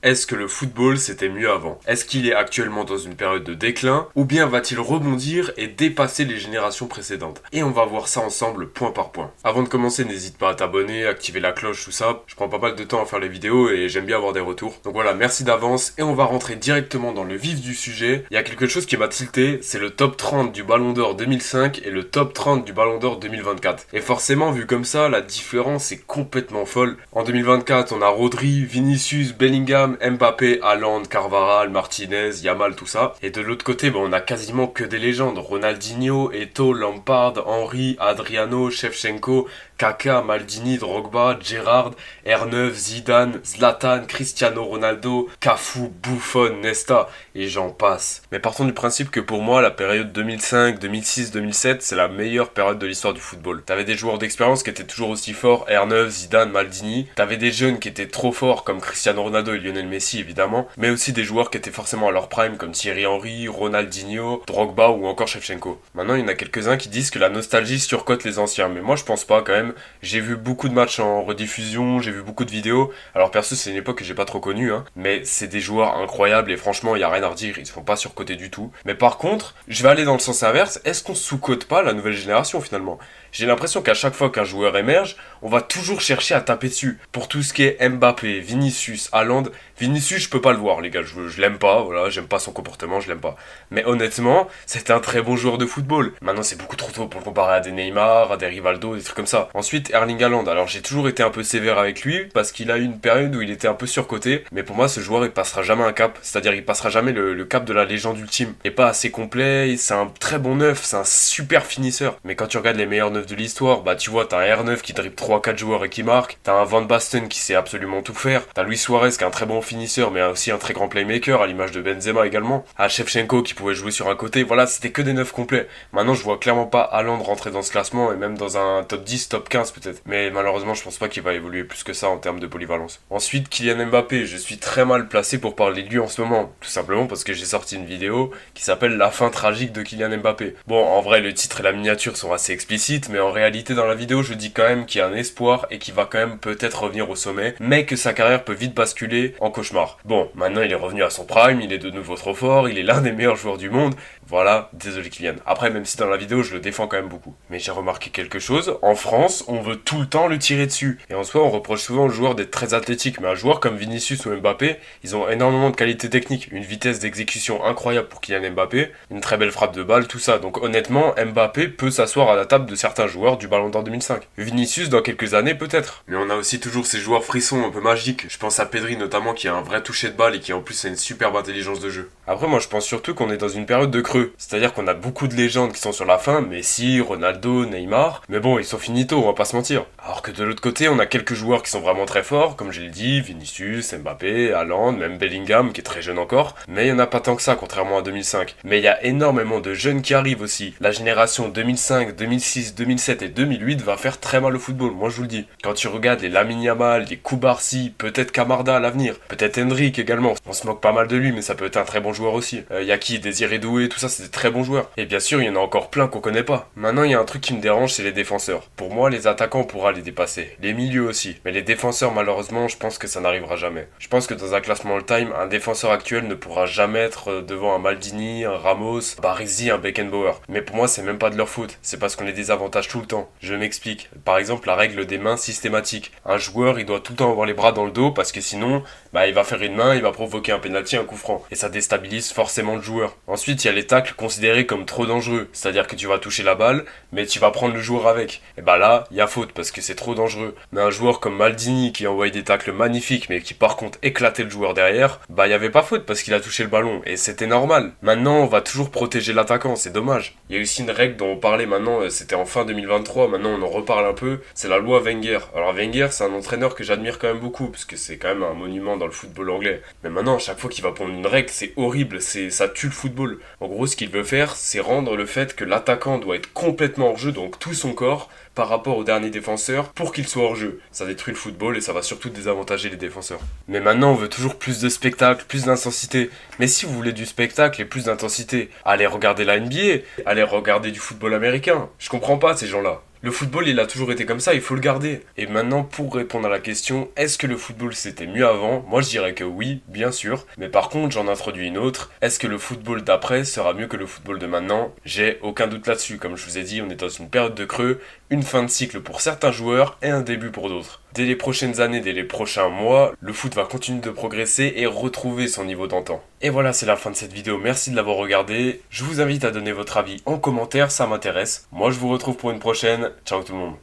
Est-ce que le football c'était mieux avant? Est-ce qu'il est actuellement dans une période de déclin? Ou bien va-t-il rebondir et dépasser les générations précédentes? Et on va voir ça ensemble point par point. Avant de commencer, n'hésite pas à t'abonner, activer la cloche, tout ça. Je prends pas mal de temps à faire les vidéos et j'aime bien avoir des retours. Donc voilà, merci d'avance et on va rentrer directement dans le vif du sujet. Il y a quelque chose qui m'a tilté, c'est le top 30 du Ballon d'Or 2005 et le top 30 du Ballon d'Or 2024. Et forcément, vu comme ça, la différence est complètement folle. En 2024, on a Rodri, Vinicius, Bellingham, Mbappé, Haaland, Carvajal, Martinez, Yamal, tout ça. Et de l'autre côté, on a quasiment que des légendes. Ronaldinho, Eto'o, Lampard, Henry, Adriano, Shevchenko, Kaka, Maldini, Drogba, Gerrard, R9, Zidane, Zlatan, Cristiano Ronaldo, Cafu, Buffon, Nesta, et j'en passe. Mais partons du principe que pour moi, la période 2005, 2006, 2007, c'est la meilleure période de l'histoire du football. T'avais des joueurs d'expérience qui étaient toujours aussi forts, R9, Zidane, Maldini. T'avais des jeunes qui étaient trop forts comme Cristiano Ronaldo et Lionel Messi évidemment, mais aussi des joueurs qui étaient forcément à leur prime comme Thierry Henry, Ronaldinho, Drogba ou encore Shevchenko. Maintenant, il y en a quelques-uns qui disent que la nostalgie surcote les anciens, mais moi je pense pas quand même. J'ai vu beaucoup de matchs en rediffusion, j'ai vu beaucoup de vidéos. Alors perso, c'est une époque que j'ai pas trop connue, mais c'est des joueurs incroyables et franchement, il y a rien à redire, ils se font pas surcoter du tout. Mais par contre, je vais aller dans le sens inverse, est-ce qu'on sous-cote pas la nouvelle génération finalement? J'ai l'impression qu'à chaque fois qu'un joueur émerge, on va toujours chercher à taper dessus. Pour tout ce qui est Mbappé, Vinicius, Haaland, Vinicius, je peux pas le voir, les gars, je l'aime pas, voilà, j'aime pas son comportement, je l'aime pas. Mais honnêtement, c'est un très bon joueur de football. Maintenant, c'est beaucoup trop tôt pour le comparer à des Neymar, à des Rivaldo, des trucs comme ça. Ensuite, Erling Haaland, alors j'ai toujours été un peu sévère avec lui, parce qu'il a eu une période où il était un peu surcoté, mais pour moi, ce joueur, il passera jamais un cap, c'est-à-dire il passera jamais le cap de la légende ultime. Il est pas assez complet, c'est un très bon neuf, c'est un super finisseur. Mais quand tu regardes les meilleurs neufs de l'histoire, bah tu vois, t'as un R9 qui dribble 3-4 joueurs et qui marque, t'as un Van Basten qui sait absolument tout faire, t'as Luis Suarez qui est un très bon finisseur mais aussi un très grand playmaker à l'image de Benzema également, à Shevchenko qui pouvait jouer sur un côté, voilà, c'était que des neufs complets. Maintenant je vois clairement pas Haaland rentrer dans ce classement et même dans un top 10, top 15 peut-être, mais malheureusement je pense pas qu'il va évoluer plus que ça en termes de polyvalence. Ensuite Kylian Mbappé, je suis très mal placé pour parler de lui en ce moment, tout simplement parce que j'ai sorti une vidéo qui s'appelle La fin tragique de Kylian Mbappé. Bon, en vrai le titre et la miniature sont assez explicites, mais en réalité dans la vidéo je dis quand même qu'il y a un espoir et qu'il va quand même peut-être revenir au sommet, mais que sa carrière peut vite basculer en cauchemar. Bon, maintenant il est revenu à son prime, il est de nouveau trop fort, il est l'un des meilleurs joueurs du monde, voilà, désolé Kylian. Après, même si dans la vidéo je le défends quand même beaucoup. Mais j'ai remarqué quelque chose, en France on veut tout le temps le tirer dessus, et en soi on reproche souvent aux joueurs d'être très athlétiques, mais un joueur comme Vinicius ou Mbappé, ils ont énormément de qualité technique, une vitesse d'exécution incroyable pour Kylian Mbappé, une très belle frappe de balle, tout ça, donc honnêtement Mbappé peut s'asseoir à la table de certains joueurs du Ballon d'Or 2005. Vinicius dans quelques années peut-être. Mais on a aussi toujours ces joueurs frissons un peu magiques, je pense à Pedri notamment qui a un vrai toucher de balle et qui en plus a une superbe intelligence de jeu. Après moi je pense surtout qu'on est dans une période de creux, c'est-à-dire qu'on a beaucoup de légendes qui sont sur la fin, Messi, Ronaldo, Neymar, mais bon ils sont finito, on va pas se mentir. Alors que de l'autre côté on a quelques joueurs qui sont vraiment très forts, comme je l'ai dit, Vinicius, Mbappé, Haaland, même Bellingham qui est très jeune encore, mais il y en a pas tant que ça contrairement à 2005. Mais il y a énormément de jeunes qui arrivent aussi. La génération 2005, 2006, 2007 et 2008 va faire très mal au football, moi je vous le dis. Quand tu regardes les Lamine Yamal, les Koubarsi, peut-être Camarda à l'avenir, peut-être Henrik également, on se moque pas mal de lui mais ça peut être un très bon joueur aussi. Y a qui, Désiré Doué, tout ça c'est des très bons joueurs. Et bien sûr il y en a encore plein qu'on connaît pas. Maintenant il y a un truc qui me dérange, c'est les défenseurs. Pour moi les attaquants on pourra les dépasser, les milieux aussi, mais les défenseurs malheureusement je pense que ça n'arrivera jamais. Je pense que dans un classement all-time, un défenseur actuel ne pourra jamais être devant un Maldini, un Ramos, un Baresi, un Beckenbauer. Mais pour moi c'est même pas de leur faute, c'est parce qu'on les désavantage tout le temps. Je m'explique. Par exemple la règle des mains systématiques. Un joueur il doit tout le temps avoir les bras dans le dos parce que sinon il va faire une main, il va provoquer un penalty, un coup franc. Et ça déstabilise forcément le joueur. Ensuite il y a les tacles considérés comme trop dangereux. C'est-à-dire que tu vas toucher la balle, mais tu vas prendre le joueur avec. Et là, il y a faute parce que c'est trop dangereux. Mais un joueur comme Maldini qui envoie des tacles magnifiques mais qui par contre éclatait le joueur derrière, il n'y avait pas faute parce qu'il a touché le ballon. Et c'était normal. Maintenant on va toujours protéger l'attaquant, c'est dommage. Il y a aussi une règle dont on parlait maintenant, c'était en fin 2023, maintenant on en reparle un peu, c'est la loi Wenger. Alors Wenger c'est un entraîneur que j'admire quand même beaucoup parce que c'est quand même un monument dans le football anglais. Mais maintenant à chaque fois qu'il va prendre une règle c'est horrible, ça tue le football. En gros ce qu'il veut faire c'est rendre le fait que l'attaquant doit être complètement hors jeu, donc tout son corps, par rapport au dernier défenseur pour qu'il soit hors jeu. Ça détruit le football et ça va surtout désavantager les défenseurs. Mais maintenant on veut toujours plus de spectacle, plus d'intensité. Mais si vous voulez du spectacle et plus d'intensité, allez regarder la NBA, allez regarder du football américain. Je comprends pas ces gens-là. Le football, il a toujours été comme ça, il faut le garder. Et maintenant, pour répondre à la question, est-ce que le football c'était mieux avant? Moi, je dirais que oui, bien sûr. Mais par contre, j'en introduis une autre. Est-ce que le football d'après sera mieux que le football de maintenant? J'ai aucun doute là-dessus. Comme je vous ai dit, on est dans une période de creux, une fin de cycle pour certains joueurs et un début pour d'autres. Dès les prochaines années, dès les prochains mois, le foot va continuer de progresser et retrouver son niveau d'antan. Et voilà, c'est la fin de cette vidéo. Merci de l'avoir regardé. Je vous invite à donner votre avis en commentaire, ça m'intéresse. Moi, je vous retrouve pour une prochaine. Ciao tout le monde.